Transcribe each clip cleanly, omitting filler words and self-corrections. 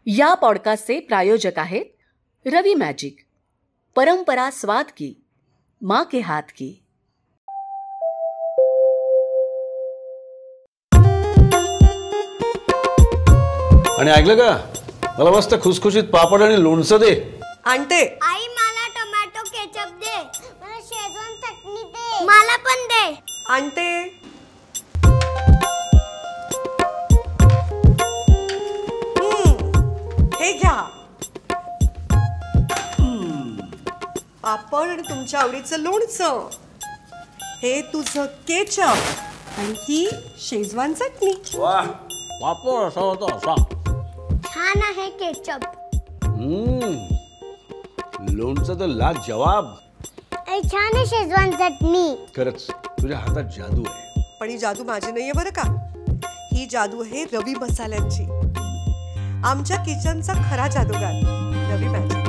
या पॉडकास्टचे प्रायोजक आहेत रवी मॅजिक, परंपरा स्वाद की, माँ के हाथ की. आणि ऐकलं का, मला मस्त खुसखुशीत पापड आणि लोणचं दे. आणते. आई मला टोमॅटो केचप दे. मला शेजवान चटणी दे. मला पण दे. आणते. हे घ्या. पापड आणि तुमच्या आवडीचं लोणचं. हे तुझं केचप आणि ही शेजवान चटणी. वाह, पापड असा होता असा. छान आहे केचप. लोणचं तर लाजवाब. छान आहे शेजवान चटणी. खरंच तुझ्या हातात जादू आहे. पण ही जादू माझी नाहीये बरं का. ही जादू आहे रवी मसाल्यांची. आमच्या किचनचा खरा जादूगार रवी मॅजिक.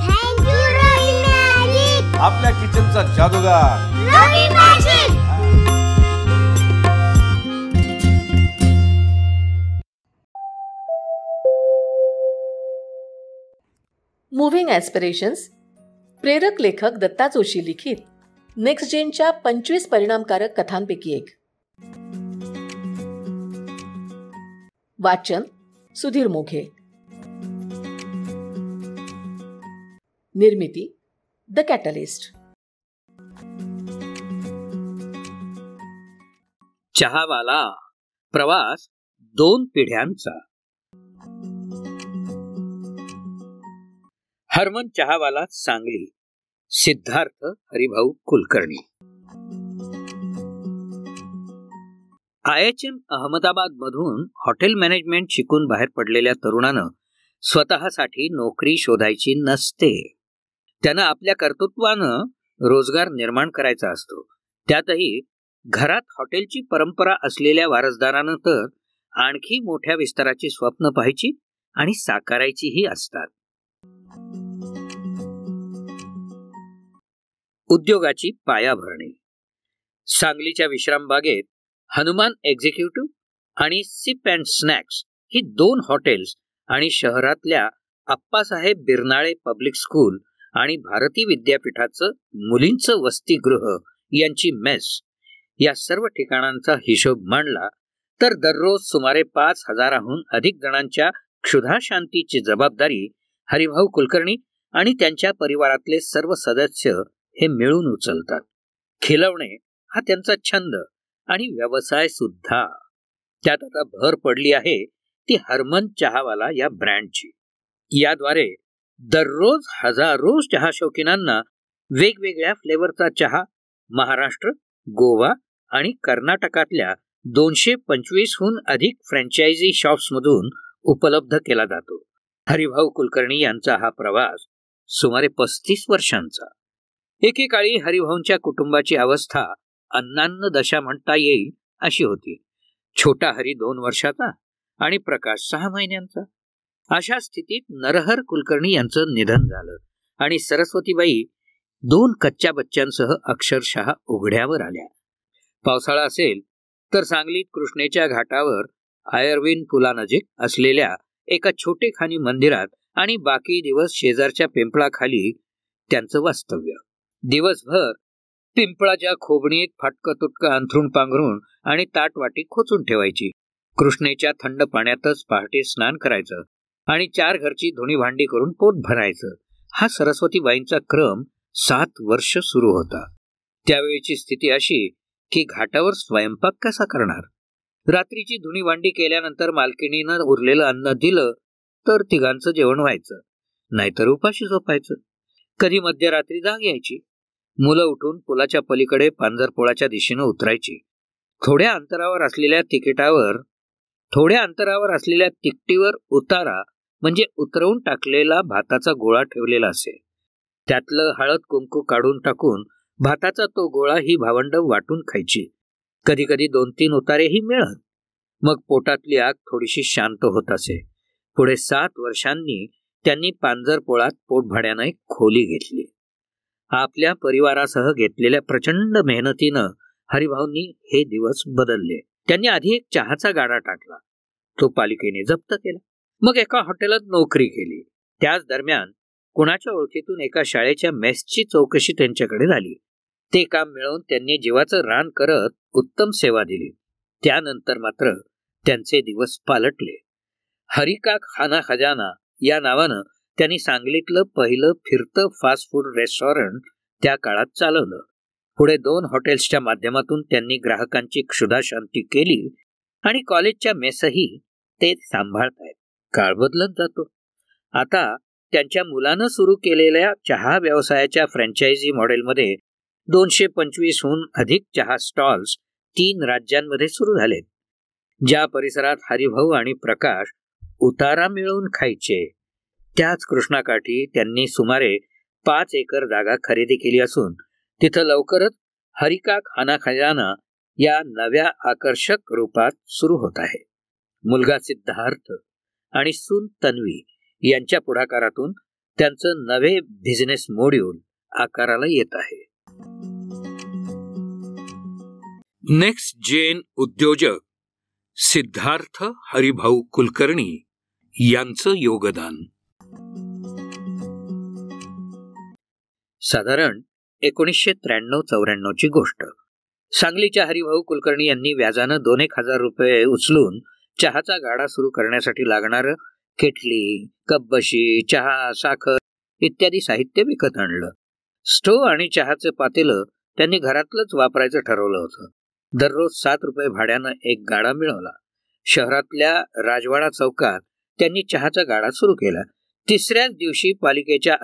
थँक्यू रवी मॅजिक. आपल्या किचनचा जादूगार रवी मॅजिक. मुव्हिंग ॲस्पिरेशन्स, प्रेरक लेखक दत्ता जोशी लिखित नेक्स्ट जेनच्या 25 परिणामकारक कथांपैकी एक. वाचन सुधीर मोघे. निर्मिती द कॅटलिस्ट. चहावाला, प्रवास 2 पिढ्यांचा. हरमन चहावाला, सांगली. सिद्धार्थ हरिभाऊ कुलकर्णी. IHM अहमदाबाद मधून हॉटेल मॅनेजमेंट शिकून बाहेर पडलेल्या तरुणानं स्वतःसाठी नोकरी शोधायची नसते. त्यानं आपल्या कर्तृत्वानं रोजगार निर्माण करायचा असतो. त्यातही घरात हॉटेलची परंपरा असलेल्या वारसदारानं तर आणखी मोठ्या विस्ताराची स्वप्न पाहायची आणि साकारायचीही असतात. उद्योगाची पायाभरणी. सांगलीच्या विश्रामबागेत हनुमान एक्झिक्युटिव्ह आणि सिप अँड स्नॅक्स ही 2 हॉटेल्स आणि शहरातल्या आप्पासाहेब बिरनाळे पब्लिक स्कूल आणि भारती विद्यापीठाचं मुलींचं वसतिगृह यांची मेस, या सर्व ठिकाणांचा हिशोब मांडला तर दररोज सुमारे 5,000हून अधिक जणांच्या क्षुधा शांतीची जबाबदारी हरिभाऊ कुलकर्णी आणि त्यांच्या परिवारातले सर्व सदस्य हे मिळून उचलतात. खिलवणे हा त्यांचा छंद आणि व्यवसाय सुद्धा. त्यात आता भर पडली आहे ती हरमन चहावाला या ब्रँडची. याद्वारे दररोज हजारो चहा शौकीनांना वेगवेगळ्या फ्लेवरचा चहा महाराष्ट्र, गोवा आणि कर्नाटकातल्या 225हून अधिक फ्रँचायझी शॉप्समधून उपलब्ध केला जातो. हरिभाऊ कुलकर्णी यांचा हा प्रवास सुमारे 35 वर्षांचा. एकेकाळी हरिभाऊंच्या कुटुंबाची अवस्था अन्नान्न दशा म्हणता येईल अशी होती. छोटा हरी 2 वर्षाचा आणि प्रकाश 6 महिन्यांचा. अशा स्थितीत नरहर कुलकर्णी यांचं निधन झालं आणि सरस्वतीबाई 2 कच्च्या बच्चांसह अक्षरशः उघड्यावर आल्या. पावसाळा असेल तर सांगलीत कृष्णेच्या घाटावर आयर्विन पुलानजीक असलेल्या एका छोटेखानी मंदिरात आणि बाकी दिवस शेजारच्या पिंपळाखाली त्यांचं वास्तव्य. दिवसभर पिंपळाच्या खोबणीत फाटकं तुटकं अंथरूण पांघरून आणि ताटवाटी खोचून ठेवायची. कृष्णेच्या थंड पाण्यातच पहाटे स्नान करायचं आणि 4 घरची धुणी भांडी करून पोट भरायचं. हा सरस्वतीबाईंचा क्रम 7 वर्ष सुरू होता. त्यावेळीची स्थिती अशी की घाटावर स्वयंपाक कसा करणार. रात्रीची धुणी भांडी केल्यानंतर मालकिणीनं उरलेलं अन्न दिलं तर तिघांचं जेवण व्हायचं, नाहीतर उपाशी झोपायचं. कधी मध्यरात्री जाग यायची. मुलं उठून पुलाच्या पलीकडे पांजरपोळाच्या दिशेनं उतरायची. थोड्या अंतरावर असलेल्या तिकटीवर उतारा म्हणजे उतरवून टाकलेला भाताचा गोळा ठेवलेला असे. त्यातलं हळद कुंकू काढून टाकून भाताचा तो गोळा ही भावंड वाटून खायची. कधी कधी 2-3 उतारेही मिळत. मग पोटातली आग थोडीशी शांत होत असे. पुढे 7 वर्षांनी त्यांनी पांजरपोळात पोटभाड्यानं एक खोली घेतली. आपल्या परिवारासह घेतलेल्या प्रचंड मेहनतीनं हरिभाऊंनी हे दिवस बदलले. त्यांनी आधी एक चहाचा गाडा टाकला. तो पालिकेने जप्त केला. मग एका हॉटेलात नोकरी केली. त्याच दरम्यान कुणाच्या ओळखीतून एका शाळेच्या मेसची चौकशी त्यांच्याकडे झाली. ते काम मिळवून त्यांनी जीवाचं रान करत उत्तम सेवा दिली. त्यानंतर मात्र त्यांचे दिवस पालटले. हरी का खाना खजाना या नावानं त्यांनी सांगलीतलं पहिलं फिरतं फास्ट फूड रेस्टॉरंट त्या काळात चालवलं. पुढे 2 हॉटेल्सच्या माध्यमातून त्यांनी ग्राहकांची क्षुधा शांती केली आणि कॉलेजच्या मेसही ते सांभाळतायत. काळ बदलत जातो. आता त्यांच्या मुलानं सुरू केलेल्या चहा व्यवसायाच्या फ्रँचायझी मॉडेलमध्ये 225हून अधिक चहा स्टॉल्स 3 राज्यांमध्ये सुरू झालेत. ज्या परिसरात हरिभाऊ आणि प्रकाश उतारा मिळवून खायचे त्याच कृष्णाकाठी त्यांनी सुमारे 5 एकर जागा खरेदी केली असून तिथं लवकरच हरिका खाना खजाना या नव्या आकर्षक रूपात सुरू होत आहे. मुलगा सिद्धार्थ आणि सून तन्वी यांच्या पुढाकारातून त्यांचं नवे बिझनेस मॉड्यूल आकाराला येत आहे. नेक्स्ट जेन उद्योजक सिद्धार्थ हरिभाऊ कुलकर्णी यांचं योगदान. साधारण 1993-94 ची गोष्ट. सांगलीच्या हरिभाऊ कुलकर्णी यांनी व्याजानं 2,000 रुपये उचलून चहाचा गाडा सुरू करण्यासाठी लागणारं केटली, कपबशी, चहा, साखर इत्यादी साहित्य विकत आणलं. स्टोव आणि चहाचं पातेलं त्यांनी घरातलंच वापरायचं ठरवलं होतं. दररोज 7 रुपये भाड्यानं एक गाडा मिळवला. शहरातल्या राजवाडा चौकात त्यांनी चहाचा गाडा सुरू केला. तिसऱ्याच दिवशी पालिकेच्या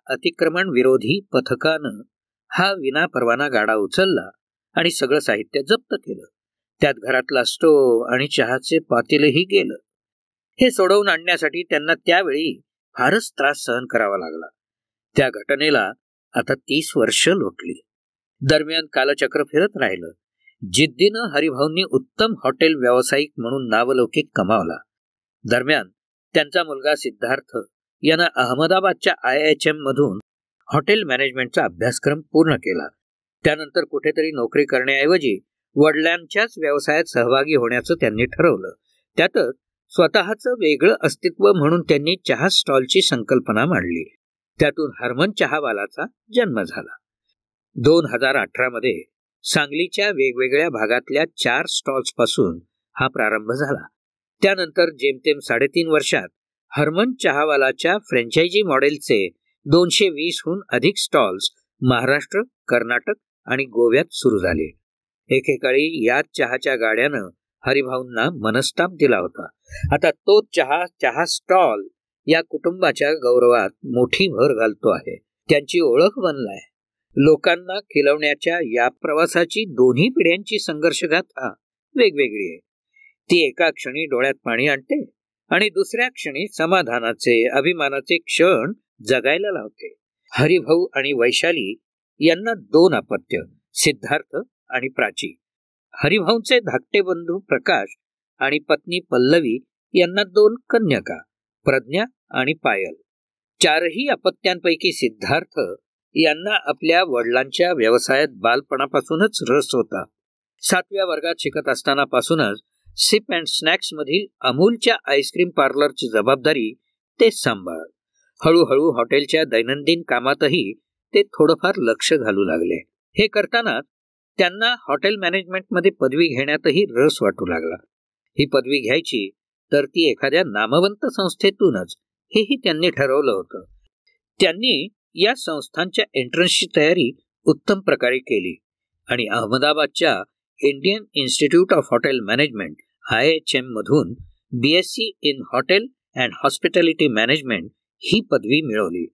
अतिक्रमण विरोधी पथकानं हा विनापरवाना गाडा उचलला आणि सगळं साहित्य जप्त केलं. त्यात घरातला स्टोव आणि चहाचे पातेलही गेलं. हे सोडवून आणण्यासाठी त्यांना त्यावेळी फारच त्रास सहन करावा लागला. त्या घटनेला आता 30 वर्ष लोटली. दरम्यान कालचक्र फिरत राहिलं. जिद्दीनं हरिभाऊंनी उत्तम हॉटेल व्यावसायिक म्हणून नावलौकिक कमावला. दरम्यान त्यांचा मुलगा सिद्धार्थ यानं अहमदाबादच्या IIHM मधून हॉटेल मॅनेजमेंटचा अभ्यासक्रम पूर्ण केला. त्यानंतर कुठेतरी नोकरी करण्याऐवजी वडिलांच्याच व्यवसायात सहभागी होण्याचं त्यांनी ठरवलं. त्यातच स्वतःचं वेगळं अस्तित्व म्हणून त्यांनी चहा स्टॉलची संकल्पना मांडली. त्यातून हरमन चहावालाचा जन्म झाला. 2018 मध्ये सांगलीच्या वेगवेगळ्या भागातल्या 4 स्टॉल्स पासून हा प्रारंभ झाला. त्यानंतर जेमतेम 3.5 वर्षात हरमन चहावालाच्या फ्रँचायझी मॉडेलचे 220हून अधिक स्टॉल्स महाराष्ट्र, कर्नाटक आणि गोव्यात सुरू झाले. एकेकाळी याच चहाच्या गाड्यानं हरिभाऊंना मनस्ताप दिला होता. आता तो चहा स्टॉल या कुटुंबाच्या गौरवात मोठी भर घालतो आहे. त्यांची ओळख बनलाय. लोकांना खिलवण्याच्या या प्रवासाची दोन्ही पिढ्यांची संघर्षगाथा वेगवेगळी आहे. ती एका क्षणी डोळ्यात पाणी आणते आणि दुसऱ्या क्षणी समाधानाचे, अभिमानाचे क्षण जगायला लावते. हरिभाऊ आणि वैशाली यांना 2 अपत्य, सिद्धार्थ आणि प्राची. हरिभाऊंचे धाकटे बंधू प्रकाश आणि पत्नी पल्लवी यांना 2 कन्यका, प्रज्ञा आणि पायल. 4ही अपत्यांपैकी सिद्धार्थ यांना आपल्या वडिलांच्या व्यवसायात बालपणापासूनच रस होता. 7व्या वर्गात शिकत असतानापासूनच सिप अँड स्नॅक्स मधील अमूलच्या आईस्क्रीम पार्लरची जबाबदारी ते सांभाळत. हळूहळू हॉटेलच्या दैनंदिन कामातही ते थोडंफार लक्ष घालू लागले. हे करताना त्यांना हॉटेल मॅनेजमेंटमध्ये पदवी घेण्यातही रस वाटू लागला. ही पदवी घ्यायची तर ती एखाद्या नामवंत संस्थेतूनच, हेही त्यांनी ठरवलं होतं. त्यांनी या संस्थांच्या एंट्रन्सची तयारी उत्तम प्रकारे केली आणि अहमदाबादच्या Indian Institute of Hotel Management IIHM मधून BSc in hotel and hospitality management ही पदवी मिळवली.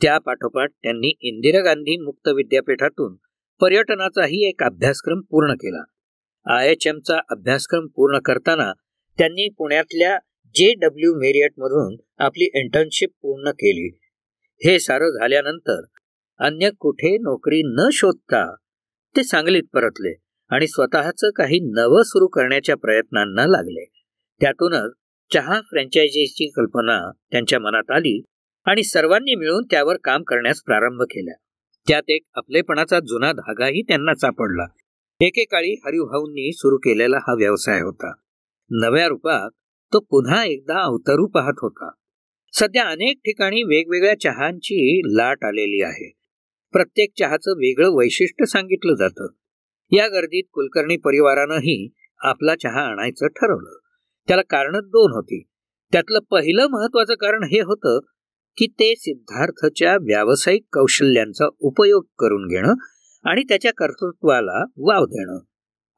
त्या पाठोपाठ त्यांनी इंदिरा गांधी मुक्त विद्यापीठातून पर्यटनाचाही एक अभ्यासक्रम पूर्ण केला. IIHMचा अभ्यासक्रम पूर्ण करताना त्यांनी पुण्यातल्या JW मेरियट मधून आपली इंटर्नशिप पूर्ण केली. हे सारं झाल्यानंतर अन्य कुठे नोकरी न शोधता ते सांगलीत परतले आणि स्वतःचं काही नवं सुरू करण्याच्या प्रयत्नांना लागले. त्यातूनच चहा फ्रँचायझीची कल्पना त्यांच्या मनात आली आणि सर्वांनी मिळून त्यावर काम करण्यास प्रारंभ केला. त्यात एक आपलेपणाचा जुना धागाही त्यांना सापडला. एकेकाळी हरिभाऊंनी सुरू केलेला हा व्यवसाय होता. नव्या रूपात तो पुन्हा एकदा अवतरू पाहत होता. सध्या अनेक ठिकाणी वेगवेगळ्या चहांची लाट आलेली आहे. प्रत्येक चहाचं वेगळं वैशिष्ट्य सांगितलं जातं. या गर्दीत कुलकर्णी परिवारानंही आपला चहा आणायचं ठरवलं. त्याला कारण 2 होती. त्यातलं पहिलं महत्वाचं कारण हे होतं की ते सिद्धार्थच्या व्यावसायिक कौशल्यांचा उपयोग करून घेणं आणि त्याच्या कर्तृत्वाला वाव देणं.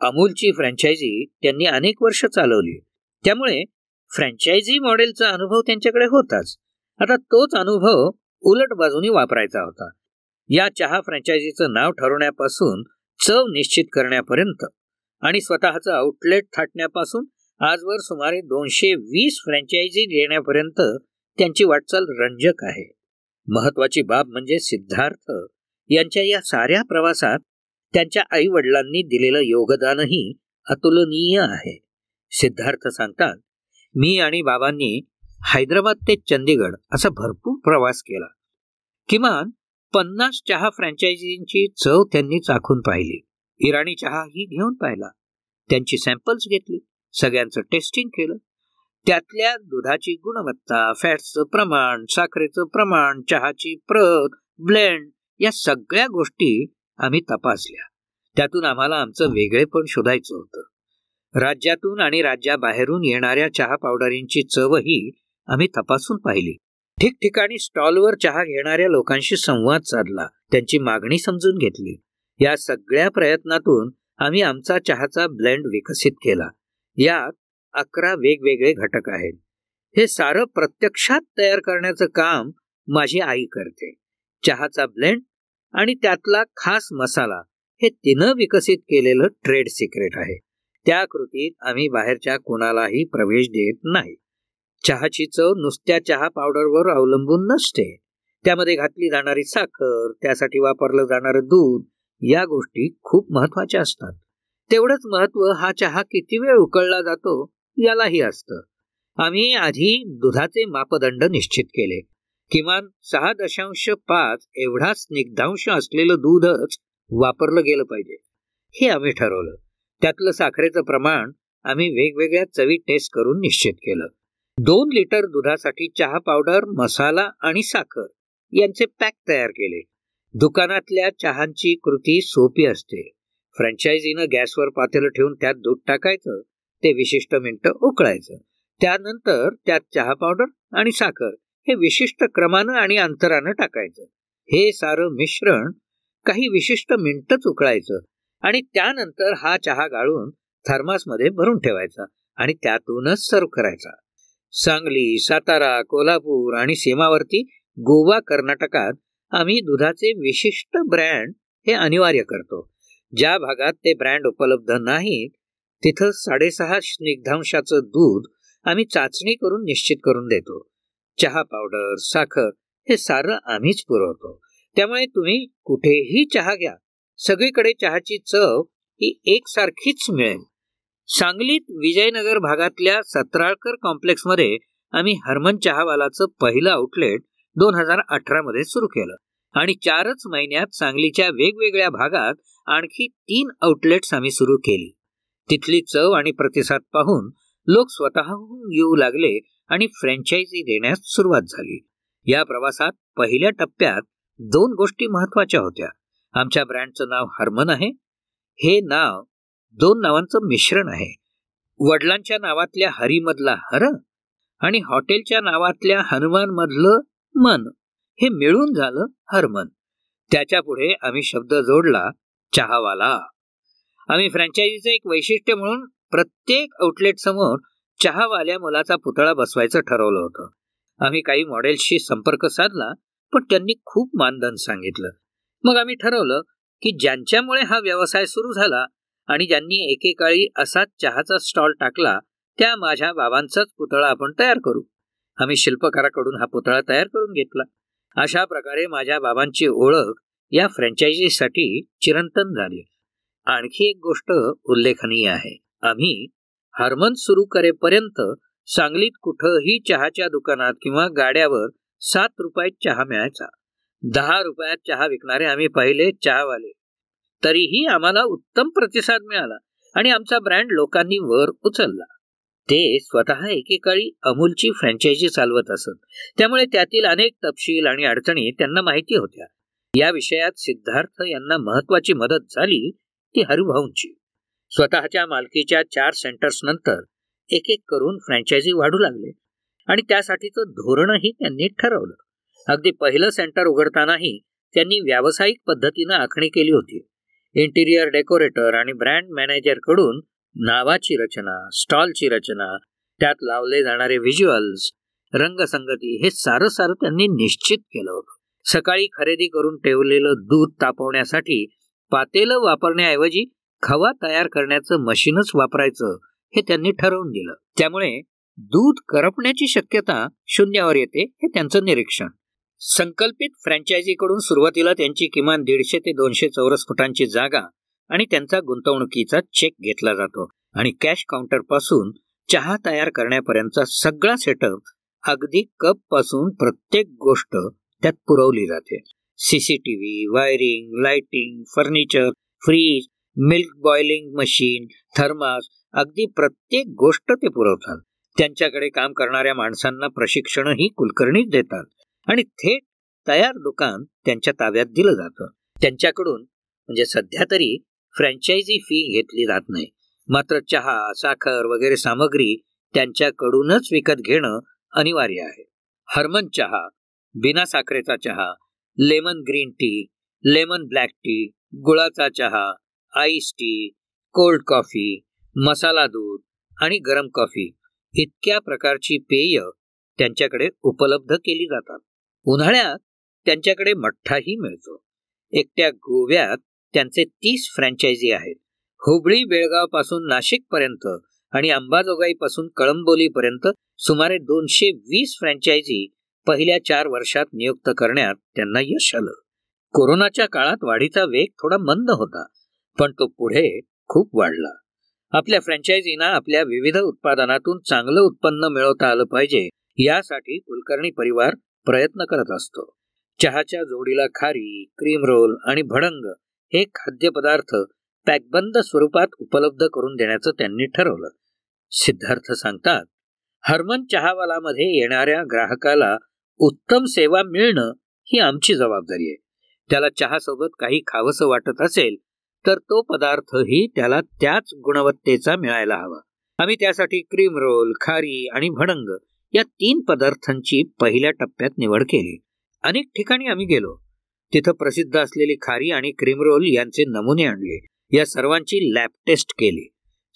अमूलची फ्रँचायझी त्यांनी अनेक वर्ष चालवली, त्यामुळे फ्रँचायझी मॉडेलचा अनुभव त्यांच्याकडे होताच. आता तोच अनुभव उलट बाजूनी वापरायचा होता. या चहा फ्रँचायझीचं नाव ठरवण्यापासून चव निश्चित करण्यापर्यंत आणि स्वतःचं आउटलेट थाटण्यापासून आजवर सुमारे 220 फ्रँचायझी देण्यापर्यंत त्यांची वाटचाल रंजक आहे. महत्वाची बाब म्हणजे सिद्धार्थ यांच्या या साऱ्या प्रवासात त्यांच्या आई वडिलांनी दिलेलं योगदानही अतुलनीय आहे. सिद्धार्थ सांगतात, मी आणि बाबांनी हैदराबाद ते चंदीगड असा भरपूर प्रवास केला. किमान 50 चहा फ्रँचायझींची चव त्यांनी चाखून पाहिली. इराणी चहाही घेऊन पाहिला. त्यांची सॅम्पल्स घेतली. सगळ्यांचं टेस्टिंग केलं. त्यातल्या दुधाची गुणवत्ता, फॅट्सचं प्रमाण, साखरेचं प्रमाण, चहाची प्रत, ब्लेंड या सगळ्या गोष्टी आम्ही तपासल्या. त्यातून आम्हाला आमचं वेगळेपण शोधायचं होतं. राज्यातून आणि राज्याबाहेरून येणाऱ्या चहा पावडरींची चवही आम्ही तपासून पाहिली. ठिकठिकाणी स्टॉलवर चहा घेणाऱ्या लोकांशी संवाद साधला. त्यांची मागणी समजून घेतली. या सगळ्या प्रयत्नातून आम्ही आमचा चहाचा ब्लेंड विकसित केला. यात 11 वेगवेगळे घटक आहेत. हे सारं प्रत्यक्षात तयार करण्याचं काम माझी आई करते. चहाचा ब्लेंड आणि त्यातला खास मसाला हे तिनं विकसित केलेलं ट्रेड सिक्रेट आहे. त्या कृतीत आम्ही बाहेरच्या कोणालाही प्रवेश देत नाही. चहाची चव नुसत्या चहा पावडरवर अवलंबून नसते. त्यामध्ये घातली जाणारी साखर, त्यासाठी वापरलं जाणारं दूध या गोष्टी खूप महत्वाच्या असतात. तेवढंच महत्व हा चहा किती वेळ उकळला जातो यालाही असतं. आम्ही आधी दुधाचे मापदंड निश्चित केले. किमान 6.5 एवढा स्निग्धांश असलेलं दूधच वापरलं गेलं पाहिजे हे आम्ही ठरवलं. त्यातलं साखरेचं प्रमाण आम्ही वेगवेगळ्या चवी टेस्ट करून निश्चित केलं. 2 लिटर दुधासाठी चहा पावडर, मसाला आणि साखर यांचे पॅक तयार केले. दुकानातल्या चहांची कृती सोपी असते. फ्रँचायझीनं गॅसवर पातेलं ठेवून त्यात दूध टाकायचं, ते विशिष्ट मिनिटं उकळायचं. त्यानंतर त्यात चहा पावडर आणि साखर हे विशिष्ट क्रमानं आणि अंतरानं टाकायचं. हे सारं मिश्रण काही विशिष्ट मिनिटंच उकळायचं आणि त्यानंतर हा चहा गाळून थर्मासमध्ये भरून ठेवायचा आणि त्यातूनच सर्व करायचा. सांगली, सातारा, कोल्हापूर आणि सीमावर्ती गोवा, कर्नाटकात आम्ही दुधाचे विशिष्ट ब्रँड हे अनिवार्य करतो. ज्या भागात ते ब्रँड उपलब्ध नाहीत तिथं 6.5 स्निग्धांशाचं दूध आम्ही चाचणी करून निश्चित करून देतो. चहा पावडर, साखर हे सारं आम्हीच पुरवतो. त्यामुळे तुम्ही कुठेही चहा घ्या, सगळीकडे चहाची चव ही एकसारखीच मिळेल. सांगलीत विजयनगर भागातल्या सत्राळकर कॉम्प्लेक्समध्ये आम्ही हरमन चहावालाचं पहिलं आउटलेट 2018 मध्ये सुरू केलं आणि 4च महिन्यात सांगलीच्या वेगवेगळ्या भागात आणखी 3 आउटलेट्स आम्ही सुरू केली. तिथली चव आणि प्रतिसाद पाहून लोक स्वतःहून येऊ लागले आणि फ्रँचायझी देण्यास सुरुवात झाली. या प्रवासात पहिल्या टप्प्यात 2 गोष्टी महत्वाच्या होत्या. आमच्या ब्रँडचं नाव हरमन आहे. हे नाव 2 नावांचं मिश्रण आहे. वडिलांच्या नावातल्या हरीमधला हर आणि हॉटेलच्या नावातल्या हनुमान मधलं मन हे मिळून झालं हरमन. त्याच्या पुढे आम्ही शब्द जोडला चहावाला. आम्ही फ्रँचायझीचं एक वैशिष्ट्य म्हणून प्रत्येक आउटलेट समोर चहावाल्या मुलाचा पुतळा बसवायचं ठरवलं होतं. आम्ही काही मॉडेल्सशी संपर्क साधला, पण त्यांनी खूप मानधन सांगितलं. मग आम्ही ठरवलं की ज्यांच्यामुळे हा व्यवसाय सुरू झाला आणि ज्यांनी एकेकाळी असाच चहाचा स्टॉल टाकला त्या माझ्या बाबांचाच पुतळा आपण तयार करू. आम्ही शिल्पकाराकडून हा पुतळा तयार करून घेतला. अशा प्रकारे माझ्या बाबांची ओळख या फ्रँचायझीसाठी चिरंतन झाली. आणखी एक गोष्ट उल्लेखनीय आहे. आम्ही हरमन सुरू करेपर्यंत सांगलीत कुठंही चहाच्या दुकानात किंवा गाड्यावर 7 रुपयात चहा मिळायचा. 10 रुपयात चहा विकणारे आम्ही पहिले चहावाले. तरीही आम्हाला उत्तम प्रतिसाद मिळाला आणि आमचा ब्रँड लोकांनी वर उचलला. ते स्वतः एकेकाळी अमूलची फ्रँचायझी चालवत असत, त्यामुळे त्यातील अनेक तपशील आणि अडचणी त्यांना माहिती होत्या. या विषयात सिद्धार्थ यांना महत्वाची मदत झाली ती हरिभाऊंची. स्वतःच्या मालकीच्या 4 सेंटर्स नंतर एक एक करून फ्रँचायझी वाढू लागले आणि त्यासाठीचं धोरणही त्यांनी ठरवलं. अगदी पहिलं सेंटर उघडतानाही त्यांनी व्यावसायिक पद्धतीनं आखणी केली होती. इंटिरियर डेकोरेटर आणि ब्रँड मॅनेजर कडून नावाची रचना, स्टॉलची रचना, त्यात लावले जाणारे व्हिज्युअल्स, रंगसंगती हे सारं त्यांनी निश्चित केलं होतं. सकाळी खरेदी करून ठेवलेलं दूध तापवण्यासाठी पातेलं वापरण्याऐवजी खवा तयार करण्याचं मशीनच वापरायचं हे त्यांनी ठरवून दिलं. त्यामुळे दूध करपण्याची शक्यता शून्यावर येते हे त्यांचं निरीक्षण. संकल्पित फ्रँचायझीकडून सुरुवातीला त्यांची किमान 150 ते 200 चौरस फुटांची जागा आणि त्यांचा गुंतवणुकीचा चेक घेतला जातो आणि कॅश काउंटर पासून चहा तयार करण्यापर्यंतचा सगळा सेटअप, अगदी कप पासून प्रत्येक गोष्ट त्यात पुरवली जाते. CCTV, wiring, lighting, furniture, fridge, milk boiling machine, thermos, अगदी प्रत्येक गोष्ट ते पुरवतात. त्यांच्याकडे काम करणाऱ्या माणसांना प्रशिक्षणही कुलकर्णीच देतात आणि थेट तयार दुकान त्यांच्या ताब्यात दिलं जातं. त्यांच्याकडून म्हणजे सध्या तरी फ्रँचायझी फी घेतली जात नाही, मात्र चहा, साखर वगैरे सामग्री त्यांच्याकडूनच विकत घेणं अनिवार्य आहे. हरमन चहा, बिना साखरेचा चहा, lemon green tea, lemon black tea, गुळाचा चहा, आईस टी, कोल्ड कॉफी, मसाला दूध आणि गरम कॉफी इतक्या प्रकारची पेय त्यांच्याकडे उपलब्ध केली जातात. उन्हाळ्यात त्यांच्याकडे मठ्ठाही मिळतो. एकट्या गोव्यात त्यांचे 30 फ्रँचायझी आहेत. हुबळी बेळगाव पासून नाशिक पर्यंत आणि अंबाजोगाई पासून कळंबोली पर्यंत सुमारे 220 फ्रँचायझी पहिल्या 4 वर्षात नियुक्त करण्यात त्यांना यश आलं. कोरोनाच्या काळात वाढीचा वेग थोडा मंद होता, पण तो पुढे खूप वाढला. आपल्या फ्रँचायझींना आपल्या विविध उत्पादनातून चांगलं उत्पन्न मिळवता आलं पाहिजे यासाठी कुलकर्णी परिवार प्रयत्न करत असतो. चहाच्या जोडीला खारी, क्रीम रोल आणि भडंग हे खाद्यपदार्थ पॅकबंद स्वरूपात उपलब्ध करून देण्याचं त्यांनी ठरवलं. सिद्धार्थ सांगतात, हरमन चहावालामध्ये येणाऱ्या ग्राहकाला उत्तम सेवा मिळणं ही आमची जबाबदारी आहे. त्याला चहासोबत काही खावंसं वाटत असेल तर तो पदार्थही त्याला त्याच गुणवत्तेचा मिळायला हवा. आम्ही त्यासाठी क्रीम रोल, खारी आणि भडंग या 3 पदार्थांची पहिल्या टप्प्यात निवड केली. अनेक ठिकाणी आम्ही गेलो, तिथं प्रसिद्ध असलेली खारी आणि क्रीम रोल यांचे नमुने आणले. या सर्वांची लॅब टेस्ट केली.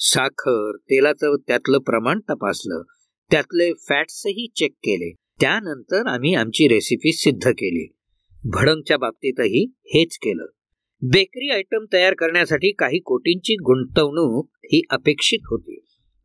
साखर, तेलाचं त्यातलं प्रमाण तपासलं, त्यातले फॅट्सही चेक केले. त्यानंतर आम्ही आमची रेसिपी सिद्ध केली. भडंगच्या बाबतीतही हेच केलं. बेकरी आयटम तयार करण्यासाठी काही कोटींची गुंतवणूक ही अपेक्षित होती.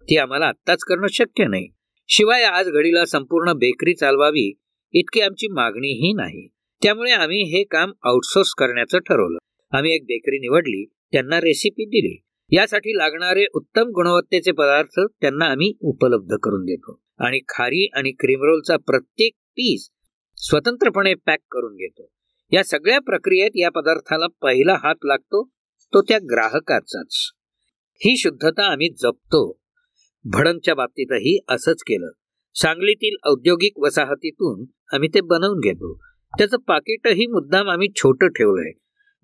ती आम्हाला आत्ताच करणं शक्य नाही. शिवाय आज घडीला संपूर्ण बेकरी चालवावी इतकी आमची मागणीही नाही. त्यामुळे आम्ही हे काम आउटसोर्स करण्याचं ठरवलं. आम्ही एक बेकरी निवडली, त्यांना रेसिपी दिली. यासाठी लागणारे उत्तम गुणवत्तेचे पदार्थ त्यांना आम्ही उपलब्ध करून देतो आणि खारी आणि क्रीम रोलचा प्रत्येक पीस स्वतंत्रपणे पॅक करून घेतो. या सगळ्या प्रक्रियेत या पदार्थाला पहिला हात लागतो तो त्या ग्राहकाचाच. ही शुद्धता आम्ही जपतो. भडंगच्या बाबतीतही असंच केलं. सांगलीतील औद्योगिक वसाहतीतून आम्ही ते बनवून घेतो. त्याचं पाकिटही मुद्दाम आम्ही छोटं ठेवलंय.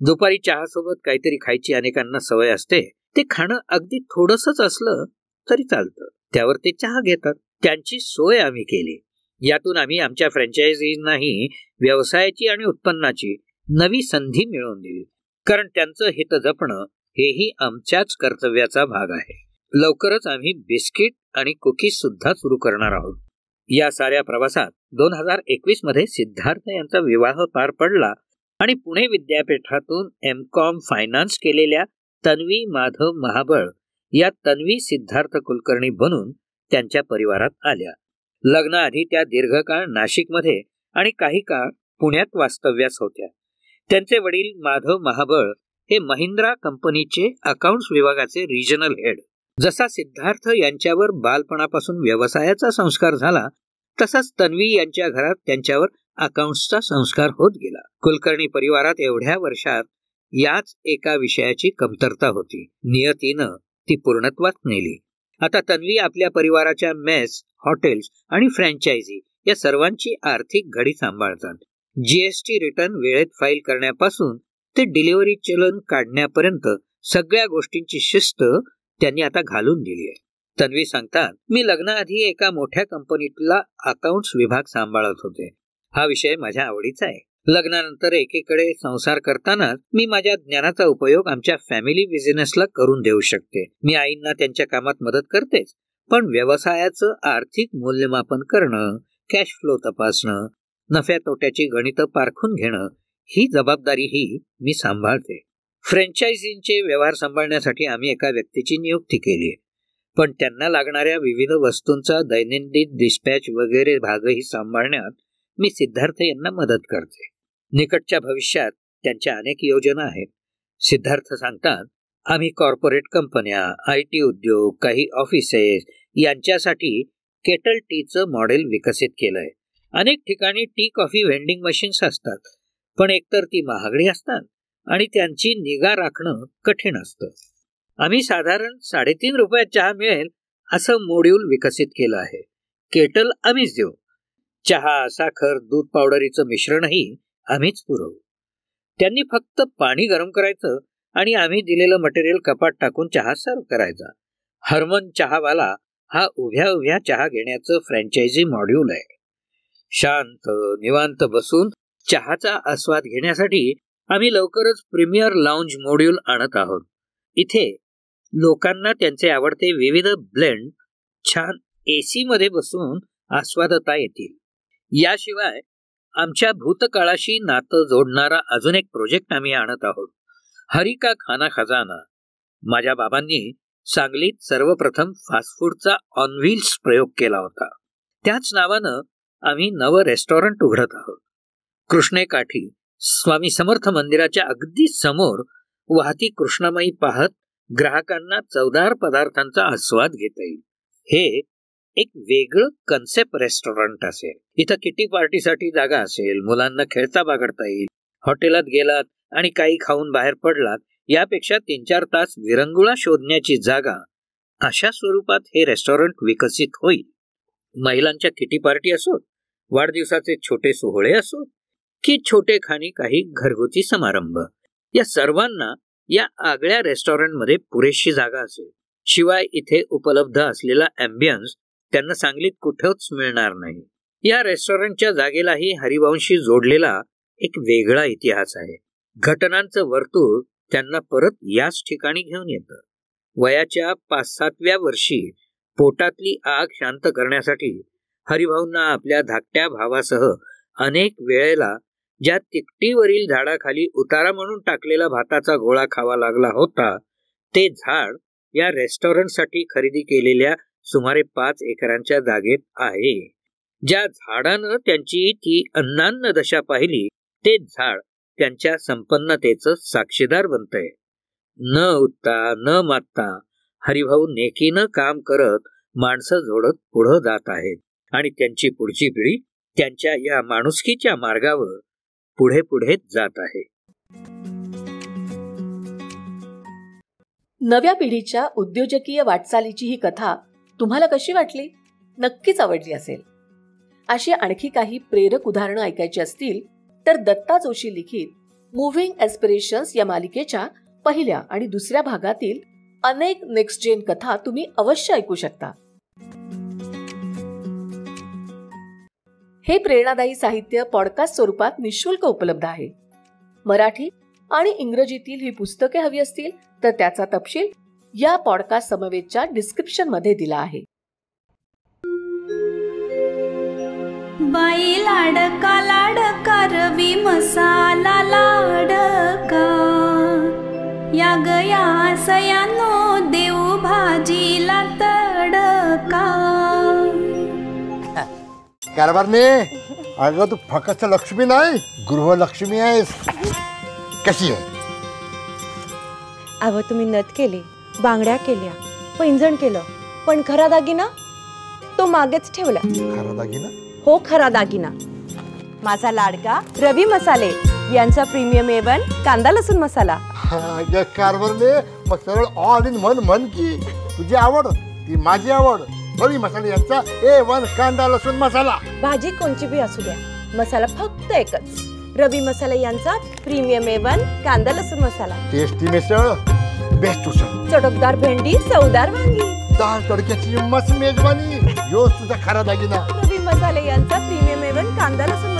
दुपारी चहासोबत काहीतरी खायची अनेकांना सवय असते. ते खाणं अगदी थोडंसंच असलं तरी चालतं, त्यावर ते चहा घेतात. त्यांची सोय आम्ही केली. यातून आम्ही आमच्या फ्रँचायझींनाही व्यवसायाची आणि उत्पन्नाची नवी संधी मिळवून दिली, कारण त्यांचं हित जपणं हेही आमच्याच कर्तव्याचा भाग आहे. लवकरच आम्ही बिस्किट आणि कुकीज सुद्धा सुरू करणार आहोत. या साऱ्या प्रवासात 2021 मध्ये सिद्धार्थ यांचा विवाह पार पडला आणि पुणे विद्यापीठातून M.Com फायनान्स केलेल्या तन्वी माधव महाबळ या तन्वी सिद्धार्थ कुलकर्णी बनून त्यांच्या परिवारात आल्या. लग्नाआधी त्या दीर्घकाळ नाशिकमध्ये आणि काही काळ पुण्यात वास्तव्यास होत्या. त्यांचे वडील माधव महाबळ हे महिंद्रा कंपनीचे अकाउंट्स विभागाचे रिजनल हेड. जसा सिद्धार्थ यांच्यावर बालपणापासून व्यवसायाचा संस्कार झाला, तसाच तन्वी यांच्या घरात त्यांच्यावर अकाउंट्सचा संस्कार होत गेला. कुलकर्णी परिवारात एवढ्या वर्षात याच एका विषयाची कमतरता होती. नियतीनं ती पूर्णत्वात नेली. आता तन्वी आपल्या परिवाराच्या मेस, हॉटेल्स आणि फ्रँचायझी या सर्वांची आर्थिक घडी सांभाळतात. जीएसटी रिटर्न वेळेत फाईल करण्यापासून ते डिलिव्हरी चलन काढण्यापर्यंत सगळ्या गोष्टींची शिस्त त्यांनी आता घालून दिली आहे. तन्वी सांगतात, मी लग्नाआधी एका मोठ्या कंपनीतला अकाउंट्स विभाग सांभाळत होते. हा विषय माझ्या आवडीचा आहे. लग्नानंतर एकीकडे संसार करताना मी माझ्या ज्ञानाचा उपयोग आमच्या फॅमिली बिझनेसला करून देऊ शकते. मी आईंना त्यांच्या कामात मदत करतेच, पण व्यवसायाचं आर्थिक मूल्यमापन करणं, कॅश फ्लो तपासणं, नफ्या तोट्याची गणितं पारखून घेणं ही जबाबदारीही मी सांभाळते. फ्रँचायझींचे व्यवहार सांभाळण्यासाठी आम्ही एका व्यक्तीची नियुक्ती केली आहे, पण त्यांना लागणाऱ्या विविध वस्तूंचा दैनंदिन डिस्पॅच वगैरे भागही सांभाळण्यात मी सिद्धार्थ यांना मदत करते. निकटच्या भविष्यात त्यांच्या अनेक योजना आहेत. सिद्धार्थ सांगतात, आम्ही कॉर्पोरेट कंपन्या, IT उद्योग, काही ऑफिसेस यांच्यासाठी केटल टीचं मॉडेल विकसित केलंय. अनेक ठिकाणी टी कॉफी व्हेंडिंग मशीन्स असतात, पण एकतर ती महागडी असतात आणि त्यांची निगा राखणं कठीण असतं. आम्ही साधारण 3.5 रुपयात चहा मिळेल असं मॉड्यूल विकसित केलं आहे. केटल आम्हीच देऊ. चहा, साखर, दूध पावडरीचं मिश्रणही आम्हीच पुरवू. त्यांनी फक्त पाणी गरम करायचं आणि आम्ही दिलेलं मटेरियल कपात टाकून चहा सर्व करायचा. हरमन चहावाला हा उभ्या उभ्या चहा घेण्याचं फ्रँचायझी मॉड्यूल आहे. शांत निवांत बसून चहाचा आस्वाद घेण्यासाठी आम्ही लवकरच प्रीमियर लाऊंज मॉड्यूल आणत आहोत. इथे लोकांना त्यांचे आवडते विविध ब्लेंड छान AC मध्ये बसून आस्वादता येतील. याशिवाय आमच्या भूतकाळाशी नातं जोडणारा अजून एक प्रोजेक्ट आम्ही आणत आहोत. हरी का खाना खजाना. माझ्या बाबांनी सांगलीत सर्वप्रथम फास्ट फूडचा ऑन व्हील्स प्रयोग केला होता. त्याच नावानं आम्ही नवं रेस्टॉरंट उघडत आहोत. कृष्णेकाठी स्वामी समर्थ मंदिराच्या अगदी समोर वाहती कृष्णामाई पाहत ग्राहकांना चवदार पदार्थांचा आस्वाद घेता येईल. हे एक वेगळं कन्सेप्ट रेस्टॉरंट असेल. इथं किटी पार्टीसाठी जागा असेल, मुलांना खेळता बागडता येईल. हॉटेलात गेलात आणि काही खाऊन बाहेर पडलात यापेक्षा 3-4 तास विरंगुळा शोधण्याची जागा, अशा स्वरूपात हे रेस्टॉरंट विकसित होईल. महिलांच्या किटी पार्टी असोत, वाढदिवसाचे छोटे सोहळे असोत की छोटे खाणी काही घरगुती समारंभ, या सर्वांना या आगळ्या रेस्टॉरंटमध्ये पुरेशी जागा असेल. शिवाय इथे उपलब्ध असलेला ॲम्बियन्स त्यांना सांगलीत कुठंच मिळणार नाही. या रेस्टॉरंटच्या जागेलाही हरिभाऊंशी जोडलेला एक वेगळा इतिहास आहे. घटनांचं वर्तुळ त्यांना परत याच ठिकाणी घेऊन येतं. वयाच्या 5-7व्या वर्षी पोटातली आग शांत करण्यासाठी हरिभाऊंना आपल्या धाकट्या भावासह अनेक वेळेला ज्या तिकटीवरील झाडाखाली उतारा म्हणून टाकलेला भाताचा गोळा खावा लागला होता, ते झाड या रेस्टॉरंटसाठी खरेदी केलेल्या सुमारे 5 एकरांच्या जागेत आहे. ज्या झाडानं त्यांची ती अन्नान्न दशा पाहिली, ते झाड त्यांच्या संपन्नतेचं साक्षीदार बनतंय. न उठता न मागता हरिभाऊ नेकीनं काम करत माणसं जोडत पुढं जात आहेत आणि त्यांची पुढची पिढी त्यांच्या या माणुसकीच्या मार्गावर पुढे पुढे जात आहे. नव्या पिढीच्या उद्योजकीय वाटचालीची ही कथा तुम्हाला कशी वाटली? नक्कीच आवडली असेल. अशी आणखी काही प्रेरक उदाहरणं ऐकायची असतील तर दत्ता जोशी लिखित मुव्हिंग एस्पिरेशन्स या मालिकेच्या पहिल्या आणि दुसऱ्या भागातील अनेक नेक्स्ट जेन कथा तुम्ही अवश्य ऐकू शकता. हे प्रेरणादायी साहित्य पॉडकास्ट स्वरूपात निःशुल्क उपलब्ध आहे. मराठी आणि इंग्रजीतील ही पुस्तके हवी असतील तर त्याचा तपशील या पॉडकास्ट समवेतच्या डिस्क्रिप्शन मध्ये दिला आहे. बाई लाडका लाडका रवी मसाला लाडका, या गया सयानो देऊ भाजीला तडका. कारभारने, अगं तू फक्त लक्ष्मी नाही, गृहलक्ष्मी आहेस. कशी आहे? अहो तुम्ही नथ केली, बांगड्या केल्या, पैंजण केलं, पण खरा दागिना तो मागेच ठेवला. खरा दागिना? हो खरा दागिना. माझा लाडका रवी मसाले यांचा प्रीमियम A1 कांदा लसूण मसाला. कारभारने मग सरळ ऑल इन वन म्हण की तुझी आवड ती माझी आवड. रवी मसाले यांचा A1 कांदा लसूण मसाला. भाजी कोणची बी असू द्या, मसाला फक्त एकच. रवी मसाले यांचा प्रीमियम A1 कांदा लसूण मसाला. टेस्टी मिसळ, बेस्ट उसळ, चटकदार भेंडी, चवदार वांगी, दाल तडक्याची मस्त मेजवानी, यो तुझा खरा दागिना. रवी मसाले यांचा प्रीमियम A1 कांदा लसूण